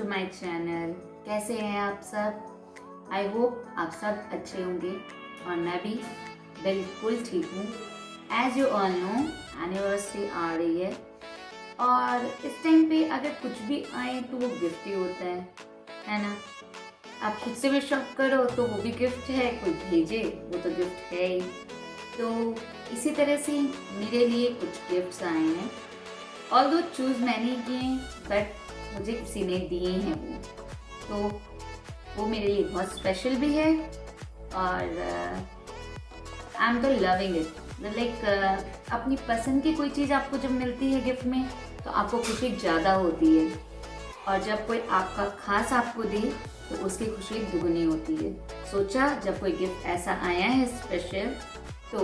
To my channel. कैसे हैं आप सब? आई होप आप सब अच्छे होंगे और मैं भी बिल्कुल ठीक हूँ। As you all know, anniversary आ रही है और इस टाइम पे अगर कुछ भी आए तो वो गिफ्ट ही होता है ना। आप खुद से भी शॉप करो तो वो भी गिफ्ट है, कोई भेजे वो तो गिफ्ट है ही। तो इसी तरह से मेरे लिए कुछ गिफ्ट्स आए हैं। ऑल्दो चूज मैंने किए बट मुझे किसी ने दिए हैं तो वो मेरे लिए बहुत स्पेशल भी है और I am the loving it. Like अपनी पसंद की कोई चीज़ आपको जब मिलती है गिफ्ट में तो आपको खुशी ज़्यादा होती है और जब कोई आपका खास आपको दे तो उसकी खुशी दुगनी होती है। सोचा जब कोई गिफ्ट ऐसा आया है स्पेशल तो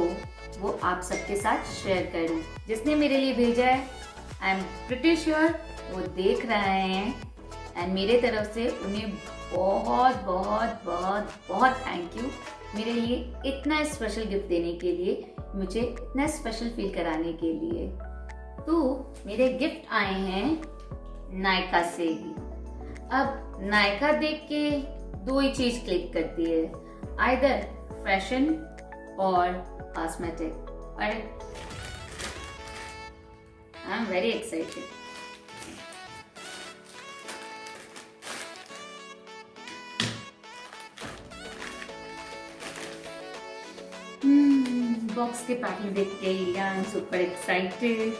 वो आप सबके साथ शेयर करूं। जिसने मेरे लिए भेजा है आई एम प्रिटी श्योर वो देख रहे हैं एंड मेरे तरफ से उन्हें बहुत बहुत बहुत बहुत थैंक यू मेरे लिए इतना स्पेशल गिफ्ट देने के लिए, मुझे इतना स्पेशल फील कराने के लिए। तो मेरे गिफ्ट आए हैं नायका से ही। अब नायका देख के दो ही चीज क्लिक करती है, आइदर फैशन और कॉस्मेटिक। और I am very excited. Box के पैकिंग देख के आई एम सुपर एक्साइटेड।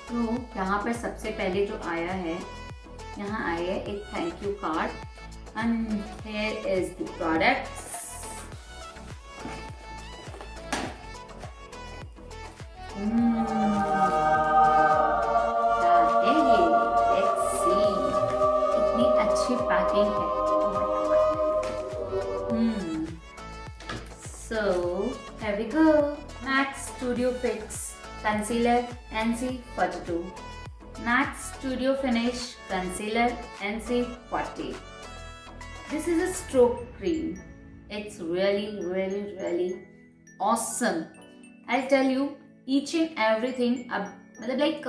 तो यहाँ पर सबसे पहले जो आया है, यहाँ आया है एक thank you card and here is the products. इतनी अच्छी पैकिंग है। So here we go. MAC Studio Fix Concealer NC42. MAC Studio Finish Concealer NC40. This is a stroke cream. It's really awesome. I'll tell you each and everything. अब मतलब like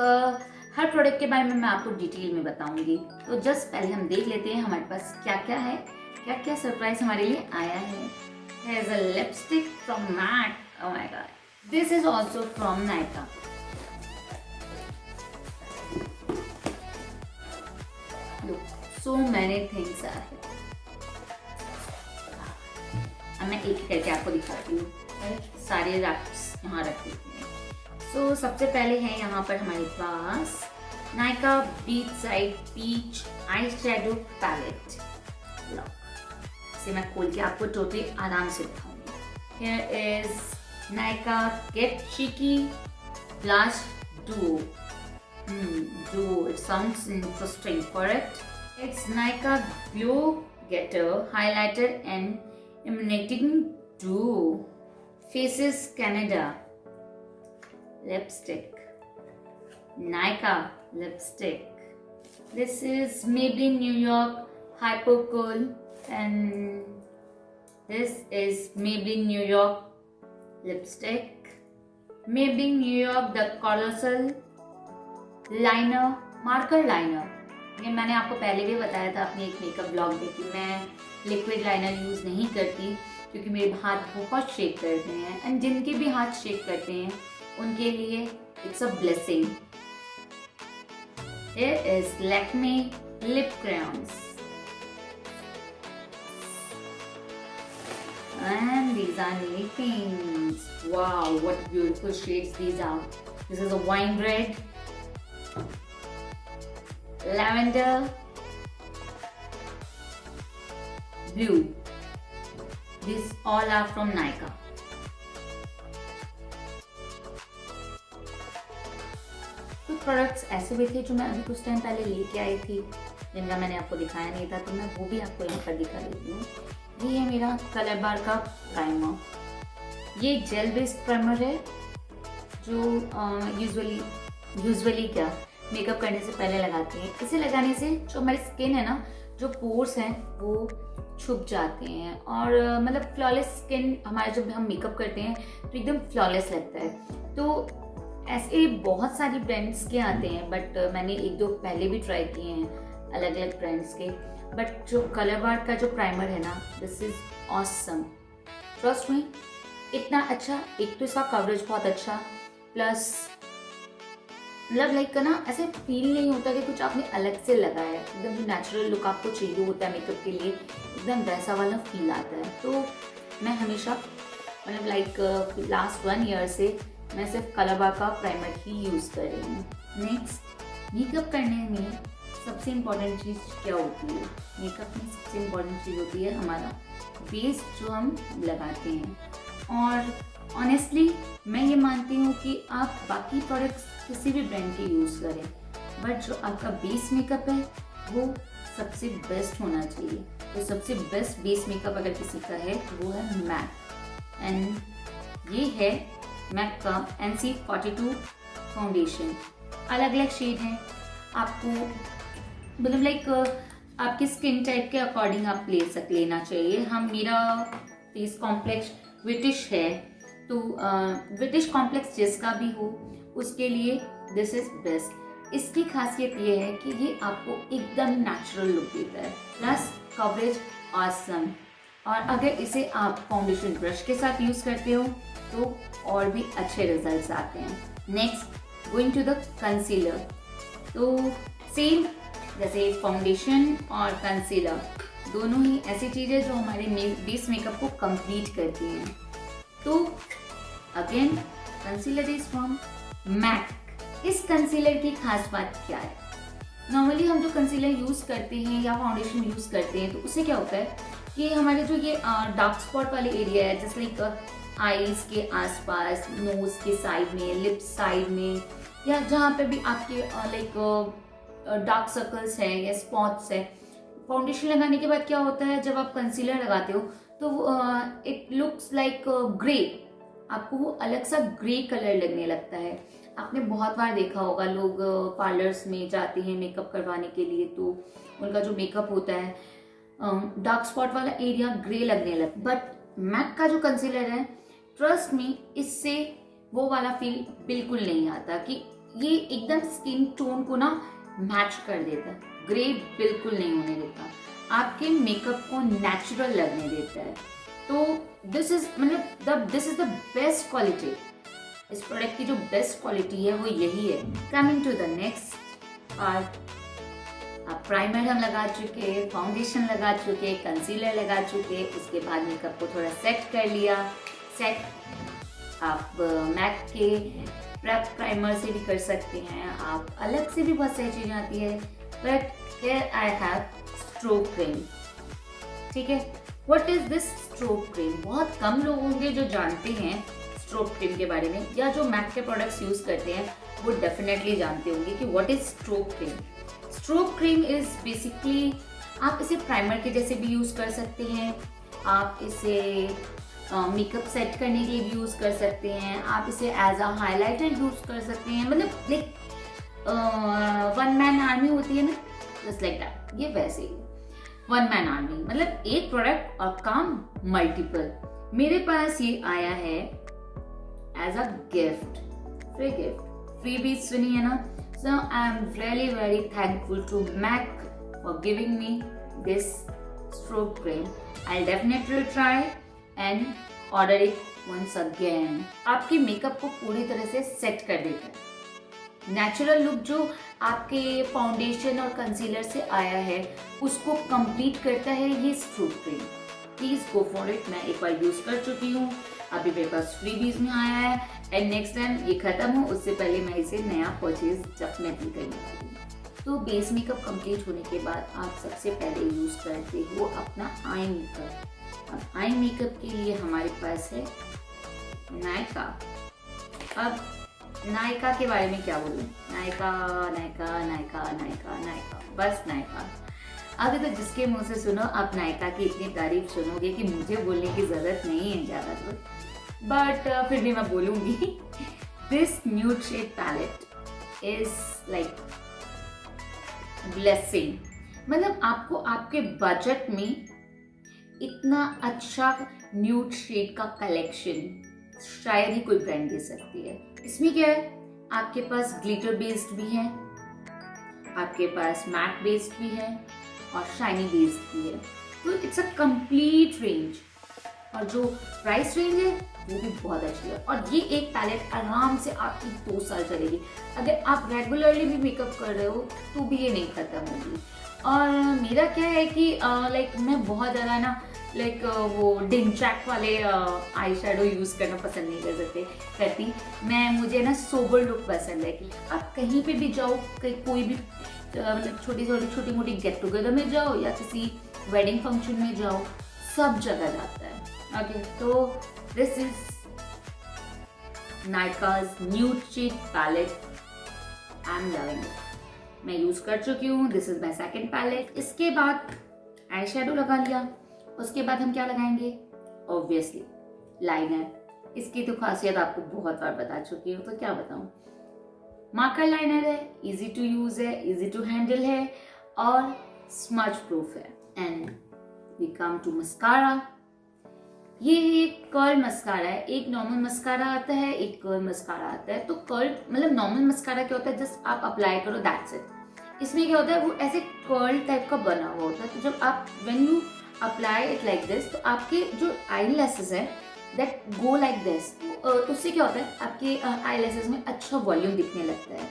हर product के बारे में मैं आपको detail में बताऊंगी। तो जस्ट पहले हम देख लेते हैं हमारे पास क्या क्या है, क्या क्या सरप्राइज हमारे लिए आया है। Here's a lipstick from MAC. Oh my god. This is also from Nykaa. Look, so many things are here. अब मैं एक करके आपको दिखाती हूँ। सारे रैप्स यहाँ रख देती हूँ। So सबसे पहले है यहाँ पर हमारे पास Nykaa Beach Side Peach Eyeshadow Palette. Look. मैं खोल के आपको टोटली आराम से दिखाऊंगी। Here is Nykaa Get Cheeky Blush Duo. Duo. It sounds interesting for it. It's Nykaa Glow Getter Highlighter and Emanating Duo. Faces Canada Lipstick. Nykaa Lipstick. This is Maybelline New York Hyper Cool. And this is Maybelline New York lipstick. Maybelline New York the Colossal Liner Marker Liner. ये मैंने आपको पहले भी बताया था अपने एक makeup blog में कि मैं लिक्विड लाइनर यूज़ नहीं करती क्योंकि मेरे हाथ बहुत शेक करते हैं एंड जिनके भी हाथ शेक करते हैं उनके लिए it's a blessing. Here is Lakme Lip Crayons. And these are nail paints. Wow, what beautiful shades these are. This is a wine red, lavender, blue. These all are from Nykaa. कुछ products ऐसे भी थे जो मैं अभी कुछ time पहले लेके आई थी जिनका मैंने आपको दिखाया नहीं था, तो मैं वो भी आपको यहाँ पर दिखा देती हूँ। ये है मेरा कलर बार का प्राइमर। ये जेल बेस्ड प्राइमर है जो यूजुअली क्या मेकअप करने से पहले लगाते हैं। इसे लगाने से जो हमारी स्किन है ना, जो पोर्स हैं वो छुप जाते हैं और मतलब फ्लॉलेस स्किन हमारा जब हम मेकअप करते हैं तो एकदम फ्लॉलेस लगता है। तो ऐसे बहुत सारी ब्रांड्स के आते हैं, बट मैंने एक दो पहले भी ट्राई किए हैं अलग अलग ब्रांड्स के। बट जो कलर बार का जो प्राइमर है ना, this is awesome, trust me. इतना अच्छा, एक तो इसका कवरेज बहुत अच्छा, प्लस मतलब लाइक ना ऐसे फील नहीं होता कि कुछ आपने अलग से लगाया है। एकदम जो नेचुरल लुक आपको चाहिए होता है मेकअप के लिए, एकदम वैसा वाला फील आता है। तो मैं हमेशा मतलब लाइक लास्ट 1 ईयर से मैं सिर्फ कलर बार का प्राइमर ही यूज़ कर रही हूँ। नेक्स्ट, मेकअप करने में सबसे इम्पॉर्टेंट चीज़ क्या होती है? मेकअप में सबसे इम्पॉर्टेंट चीज़ होती है हमारा बेस जो हम लगाते हैं। और ऑनेस्टली मैं ये मानती हूँ कि आप बाकी प्रोडक्ट्स किसी भी ब्रांड के यूज़ करें, बट जो आपका बेस मेकअप है वो सबसे बेस्ट होना चाहिए। तो सबसे बेस्ट बेस मेकअप अगर किसी का है वो है मैक, एंड ये है मैक का NC42 फाउंडेशन। अलग अलग शेड हैं, आपको मतलब लाइक आपकी स्किन टाइप के अकॉर्डिंग आप लेना चाहिए। मेरा फेस कॉम्प्लेक्स ब्रिटिश है, तो ब्रिटिश कॉम्प्लेक्स जिसका भी हो उसके लिए दिस इज बेस्ट। इसकी खासियत ये है कि ये आपको एकदम नेचुरल लुक देता है, प्लस कवरेज ऑसम। और अगर इसे आप फाउंडेशन ब्रश के साथ यूज करते हो तो और भी अच्छे रिजल्ट्स आते हैं। Next, going to the concealer. तो सेम जैसे फाउंडेशन और कंसीलर दोनों ही ऐसी चीज़ें जो हमारे बेस मेकअप को कंप्लीट करती हैं। तो again concealer is from MAC. इस कंसीलर की खास बात क्या है? नॉर्मली हम जो कंसीलर यूज़ करते हैं या फाउंडेशन यूज़ करते हैं तो उससे क्या होता है कि हमारे जो ये डार्क स्पॉट वाले एरिया है, जैसे लाइक आईज के आसपास, नोज के साइड में, लिप्स साइड में, या जहाँ पे भी आपके लाइक डार्क सर्कल्स हैं या स्पॉट्स हैं, फाउंडेशन लगाने के बाद क्या होता है जब आप कंसीलर लगाते हो तो इट लुक्स लाइक ग्रे, आपको वो अलग सा ग्रे कलर लगने लगता है। आपने बहुत बार देखा होगा, लोग पार्लर्स में जाते हैं मेकअप करवाने के लिए, तो उनका जो मेकअप होता है डार्क स्पॉट वाला एरिया ग्रे लगने लगता है। बट मैक का जो कंसीलर है, ट्रस्ट मी, इससे वो वाला फील बिल्कुल नहीं आता कि ये एकदम स्किन टोन को ना मैच कर देता है, ग्रे बिल्कुल नहीं होने देता, आपके मेकअप को नेचुरल लगने देता है। तो this is the best quality. इस प्रोडक्ट की जो बेस्ट क्वालिटी है वो यही है। Coming to the next part, अब प्राइमर हम लगा चुके, फाउंडेशन लगा चुके, कंसीलर लगा चुके, उसके बाद मेकअप को थोड़ा सेट कर लिया। सेट आप मैक के प्राइमर से भी कर सकते हैं, आप अलग से भी बहुत सारी चीजें आती है। But here I have strobe cream. ठीक है, what is this strobe cream? बहुत कम लोग होंगे जो जानते हैं स्ट्रोक क्रीम के बारे में, या जो मैक के प्रोडक्ट्स यूज करते हैं वो डेफिनेटली जानते होंगे कि what is strobe cream. Strobe cream is basically, आप इसे प्राइमर के जैसे भी यूज कर सकते हैं, आप इसे मेकअप सेट करने के लिए भी यूज कर सकते हैं, आप इसे एज अ हाइलाइटर यूज कर सकते हैं। मतलब लाइक वन मैन आर्मी होती है ना, जस्ट लाइक दैट, ये वैसे ही वन मैन आर्मी, मतलब एक प्रोडक्ट और काम मल्टीपल। मेरे पास ये आया है एज अ गिफ्ट, फ्री बीज सुनी है ना। So I'm really very thankful to MAC for giving me this stroke cream. I'll definitely try and order it once again. आपके मेकअप को पूरी तरह से सेट कर देता है। नेचुरल लुक जो आपके फाउंडेशन और कंसीलर से आया है उसको कंप्लीट करता है ये strobe cream. Please go for it. मैं एक बार यूज कर चुकी हूँ, अभी मेरे पास फ्रीबीज में आया है, एंड नेक्स्ट टाइम ये खत्म हो उससे पहले मैं इसे नया परचेज डेफिनेटली करने वाली हूँ। तो बेस मेकअप कंप्लीट होने के बाद आप सबसे पहले यूज करते हो अपना आई मेकअप। अब आई मेकअप के लिए हमारे पास है नायका। अब नायका के बारे में क्या बोलूँ, नायका नायका नायका नायका नायका, बस नायका। अभी तो जिसके मुंह से सुनो आप नायका की इतनी तारीफ सुनोगे कि मुझे बोलने की जरूरत नहीं है ज्यादा तो, बट फिर भी मैं बोलूंगी। This nude shade palette is like blessing. मतलब आपको आपके बजट में इतना अच्छा न्यूड शेड का कलेक्शन शायद ही कोई ब्रांड दे सकती है। इसमें क्या है, आपके पास ग्लिटर बेस्ड भी है, आपके पास मैट बेस्ड भी है और शाइनी बेस्ड भी है। तो इट्स अ कंप्लीट रेंज, और जो प्राइस रेंज है वो भी बहुत अच्छी है। और ये एक पैलेट आराम से आपकी 2 साल चलेगी। अगर आप रेगुलरली भी मेकअप कर रहे हो तो भी ये नहीं खत्म होगी। और मेरा क्या है कि लाइक मैं बहुत ज़्यादा ना लाइक वो डिंचैक वाले आई शेडो यूज़ करना पसंद नहीं करती मैं। मुझे ना सोबर लुक पसंद है कि आप कहीं पे भी जाओ, कहीं कोई भी मतलब छोटी मोटी गेट टुगेदर में जाओ या किसी वेडिंग फंक्शन में जाओ, सब जगह जाता है। ओके, तो this is Nykaa's nude shade palette. I am loving it. मैं यूज कर चुकी हूँ। This is my second palette. इसके बाद आई शेडो लगा लिया। उसके बाद हम क्या लगाएंगे? Obviously liner. इसकी तो खासियत आपको बहुत बार बता चुकी हूँ, तो क्या बताऊँ। मार्कर लाइनर है, इजी टू यूज है, इजी टू हैंडल है और स्मज प्रूफ है। And we come to mascara. ये एक कर्ल मस्कारा है। एक नॉर्मल मस्कारा आता है, एक कर्ल मस्कारा आता है। तो कर्ल मतलब नॉर्मल मस्कारा क्या होता है, जस्ट आप अप्लाई करो, दैट्स इट। इसमें क्या होता है, वो ऐसे कर्ल टाइप का बना हुआ होता है। तो जब आप when you apply it like this, तो आपके जो आई लैसेस है दैट गो लाइक दिस। उससे क्या होता है, आपके आई लैसेस में अच्छा वॉल्यूम दिखने लगता है।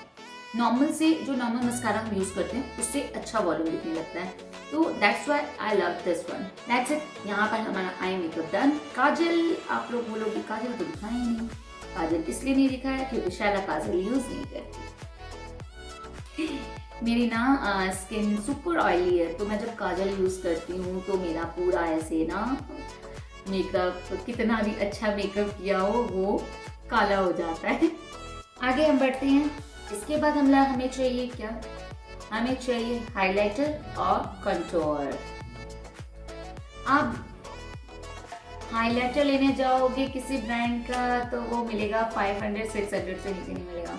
नॉर्मल से जो नॉर्मल मस्कारा हम यूज करते हैं उससे अच्छा वॉल्यूम दिखने लगता है। तो that's why I love this one. That's it. यहाँ पर हमारा आई मेकअप डन। काजल, आप लोग बोलोगे काजल तो दिखाया ही नहीं। काजल इसलिए नहीं दिखाया क्योंकि शायद काजल यूज नहीं करती। मेरी ना स्किन सुपर ऑयली है, तो मैं जब काजल यूज करती हूँ तो मेरा पूरा ऐसे ना मेकअप, कितना भी अच्छा मेकअप किया हो वो काला हो जाता है। आगे हम बढ़ते हैं। इसके बाद हमें चाहिए क्या? हमें चाहिए हाइलाइटर और कंटूर। अब हाइलाइटर लेने जाओगे किसी ब्रांड का तो वो मिलेगा 500-600 से नीचे नहीं मिलेगा।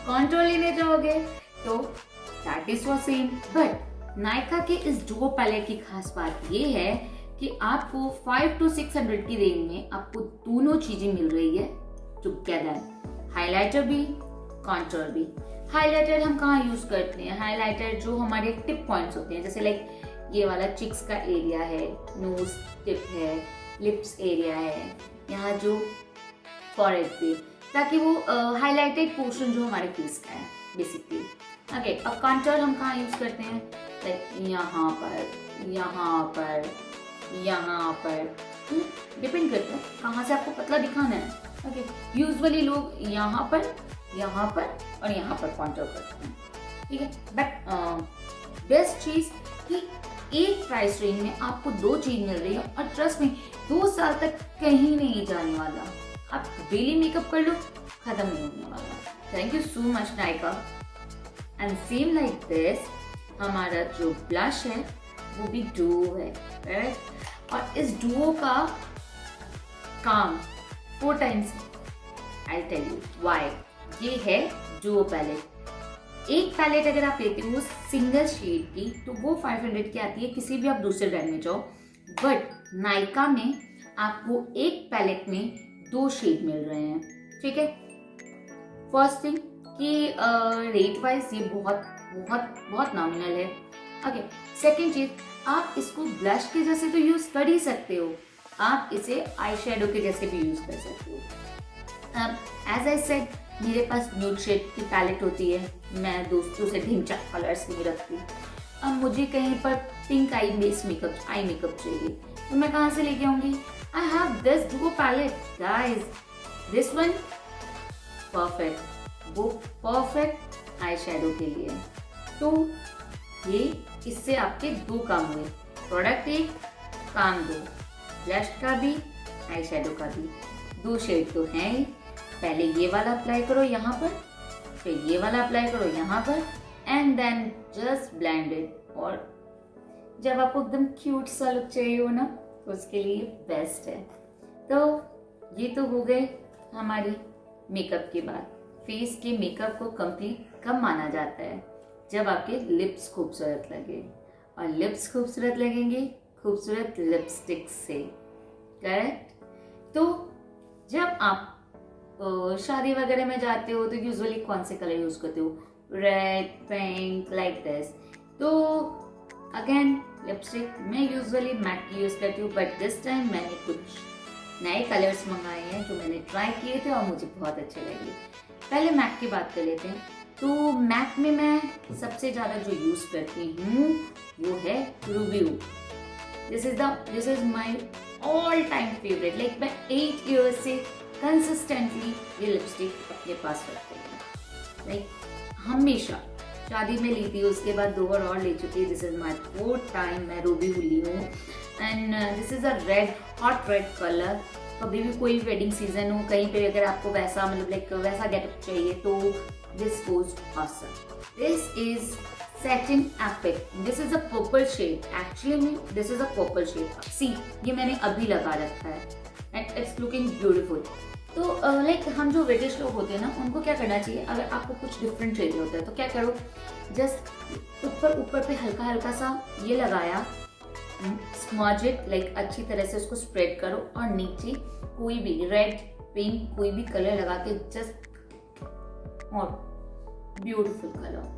कंटूर लेने जाओगे तो that is for same. But Nykaa के इस डुओ पैलेट की खास बात ये है कि आपको 500 to 600 की रेंज में आपको दोनों चीजें मिल रही है टुगेदर, हाइलाइटर भी, कंटूर भी। हाइलाइटर हम कहाँ यूज करते हैं? हाइलाइटर जो हमारे टिप पॉइंट्स होते हैं, जैसे लाइक ये वाला चिक्स का एरिया है, नोज टिप है, लिप्स एरिया है, यहाँ जो फॉरहेड पे, ताकि वो हाइलाइटेड पोर्शन जो हमारे फेस का है बेसिकली। ओके, अब कंटूर हम कहाँ यूज करते हैं? लाइक यहाँ पर, यहाँ पर, यहाँ पर, डिपेंड करता है कहाँ से आपको पतला दिखाना है। ओके, यूजुअली लोग यहाँ पर और यहाँ पर कंटूर करते हैं, ठीक है। बट बेस्ट चीज कि एक प्राइस रेंज में आपको 2 चीज मिल रही है और ट्रस्ट में 2 साल तक कहीं नहीं जाने वाला। आप डेली मेकअप कर लो, खत्म नहीं होने वाला। Thank you so much Nykaa. And same like this हमारा जो ब्लश है वो भी डुओ है, करेक्ट। और इस डुओ का काम 4 times, I tell you why. ये है डुओ पैलेट। एक पैलेट अगर आप लेते हो सिंगल शेड की तो वो 500 की आती है, किसी भी आप दूसरे ब्रांड में जाओ। बट नायका में आपको एक पैलेट में 2 शेड मिल रहे हैं, ठीक है। फर्स्ट थिंग कि रेट वाइज ये बहुत नॉमिनल है। ओके, सेकेंड चीज, आप इसको ब्लश के जैसे तो यूज कर ही सकते हो, आप इसे आई शेडो के जैसे भी यूज कर सकते हो। अब एज आई सेड, मेरे पास न्यूड शेड की पैलेट होती है, मैं दोस्तों से ढिंचैक कलर्स नहीं रखती। अब मुझे कहीं पर pink eye base eye makeup चाहिए तो मैं कहाँ से लेके आऊंगी? I have this duo palette guys, this one perfect, वो परफेक्ट आई शेडो के लिए। तो ये इससे आपके 2 काम हुए, प्रोडक्ट 1, काम 2, ब्लश का भी आई शेडो का भी। 2 शेड तो है ही, पहले ये वाला अप्लाई करो यहाँ पर, फिर ये वाला अप्लाई करो यहाँ पर, and then just blend it. और जब आपको एकदम क्यूट सा लुक चाहिए हो ना, तो उसके लिए बेस्ट है। तो ये तो हो गए हमारी मेकअप के बाद। फेस के मेकअप को कंप्लीट कब माना जाता है? जब आपके लिप्स खूबसूरत लगे, और लिप्स खूबसूरत लगेंगे खूबसूरत लिपस्टिक से, करेक्ट। तो जब आप शादी वगैरह में जाते हो तो यूजुअली कौन से कलर यूज करते हो? Red, pink, like this. तो अगेन लिपस्टिक मैं यूजुअली मैट की यूज करती हूँ, बट दिस टाइम मैंने कुछ नए कलर्स मंगाए हैं जो मैंने ट्राई किए थे और मुझे बहुत अच्छे लगे। पहले मैक की बात कर लेते हैं। तो मैक में मैं सबसे ज़्यादा जो यूज करती हूँ वो है Ruby Woo. This is my all time favourite. Like मैं 8 years से कंसिस्टेंटली ये लिपस्टिक अपने पास रखती हूँ। लाइक हमेशा शादी में ली थी, उसके बाद 2 बार और ले चुकी है। This is my 4th time मैं रूबी वूड ली हूँ। And this is a red, hot red colour. कभी भी कोई वेडिंग सीजन हो, कहीं पे अगर आपको वैसा मतलब लाइक वैसा गेटअप चाहिए तो this goes awesome. This is Satin Epic. This is a purple shade. Actually, this is a purple shade. See, ये मैंने अभी लगा रखा है and it's looking beautiful. तो लाइक हम जो ब्रिटिश लोग होते हैं ना, उनको क्या करना चाहिए, अगर आपको कुछ डिफरेंट चाहिए होता है तो क्या करो, जस्ट ऊपर पे हल्का हल्का सा ये लगाया, स्मज इट, लाइक अच्छी तरह से उसको स्प्रेड करो और नीचे कोई भी रेड, पिंक कोई भी कलर लगा के जस्ट, और ब्यूटीफुल कलर,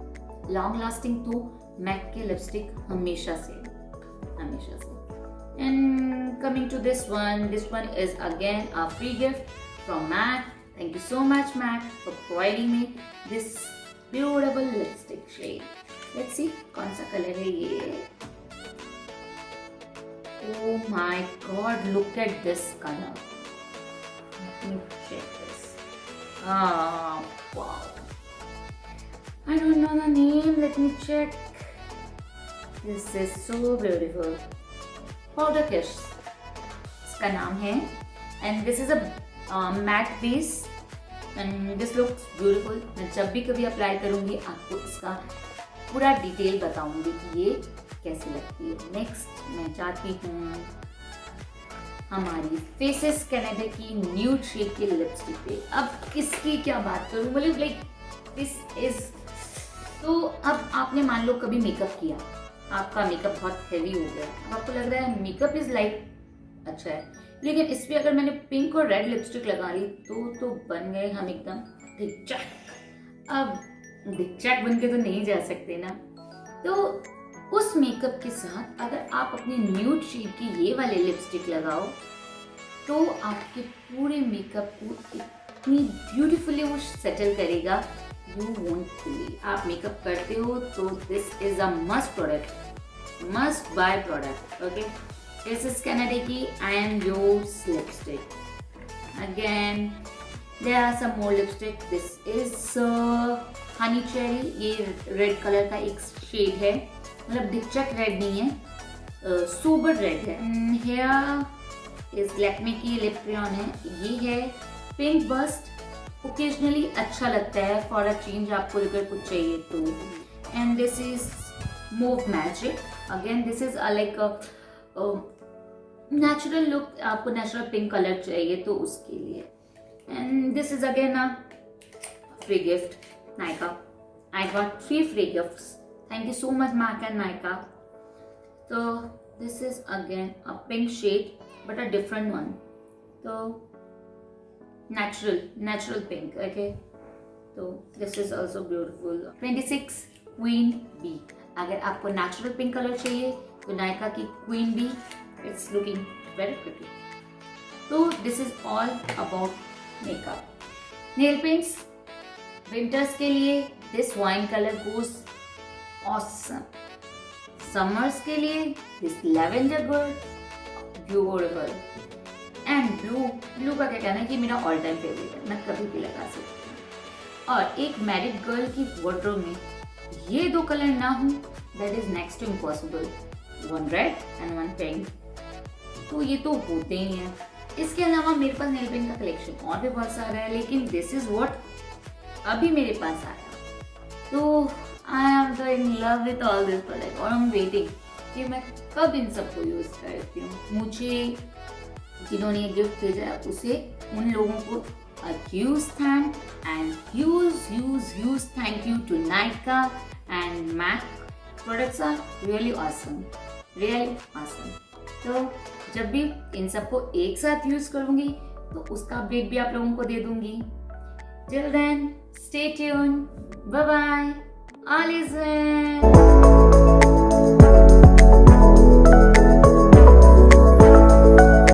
लॉन्ग लास्टिंग तो मैक के लिपस्टिक हमेशा से। And coming to this one is again a free gift from MAC. Thank you so much MAC for providing me this beautiful lipstick shade. Let's see कौन सा colour है ये। Oh my god, look at this colour. Let me check this. Wow, I don't know the name. Let me check. This is so beautiful. Powder Kiss इसका नाम है, and this is a matte base and this looks beautiful. मैं जब भी कभी apply करूँगी आपको इसका पूरा डिटेल बताऊँगी कि ये कैसी लगती है। नेक्स्ट मैं जाती हूँ हमारी फेसेस कैनेडा की न्यूड शेड की लिपस्टिक पे। अब इसकी क्या बात करूँ, मतलब लाइक दिस इज, तो अब आपने मान लो कभी मेकअप किया, आपका मेकअप बहुत हैवी हो गया, अब आपको लग रहा है मेकअप इज लाइक अच्छा है, लेकिन इस पे अगर मैंने पिंक और रेड लिपस्टिक लगा ली तो बन गए हम एकदम धिकचैक। अब धिकचैक बन के तो नहीं जा सकते ना, तो उस मेकअप के साथ अगर आप अपनी न्यूड शेड की ये वाले लिपस्टिक लगाओ तो आपके पूरे मेकअप को इतनी ब्यूटीफुली वो सेटल करेगा, यू वोंट बिलीव। आप मेकअप करते हो तो this is a must product, must buy product. Okay, this is Canada की and yours lipstick. Again there are some more lipstick. This is honey cherry, ये red colour का एक shade है, मतलब डिकचक रेड नहीं है, सोबर रेड है। हेयर इज लैक्मे की लिप क्रेयॉन है, ये है पिंक बस्ट, ओकेजनली अच्छा लगता है फॉर अ चेंज, आपको अगर कुछ चाहिए तो। And this is move magic, again this is like natural look, आपको नेचुरल पिंक कलर चाहिए तो उसके लिए। And this is again a free gift, Nykaa. I got 3 free gifts. Thank you so much MAC and Nykaa. So this is again a pink shade but a different one. So natural pink. Okay. So this is also beautiful. 26 Queen Bee. अगर आपको natural pink color चाहिए तो Nykaa की Queen Bee. It's looking very pretty. So this is all about makeup. Nail paints. Winters के लिए this wine color goes awesome. Summers के लिए this lavender gold beautiful. And blue का क्या कहना है कि मेरा all time favorite है, मैं कभी भी लगा सकती हूँ। और एक मैरिड गर्ल की wardrobe में ये 2 कलर ना हो that is next to impossible. One red and one pink. तो ये तो होते ही हैं। इसके अलावा मेरे पास नेल पेंट का कलेक्शन और भी बहुत सारा है, लेकिन दिस इज व्हाट अभी मेरे पास आया। तो I am so in love with all this product और I'm waiting कि मैं कब इन सबको यूज करती हूँ। मुझे जिन्होंने ये गिफ्ट भेजा है उसे, उन लोगों को a huge thank and huge thank you to Nykaa and MAC. Products are really awesome. तो जब भी इन सबको एक साथ यूज करूंगी तो उसका अपडेट भी आप लोगों को दे दूंगी। Till then stay tuned, bye bye, all is well.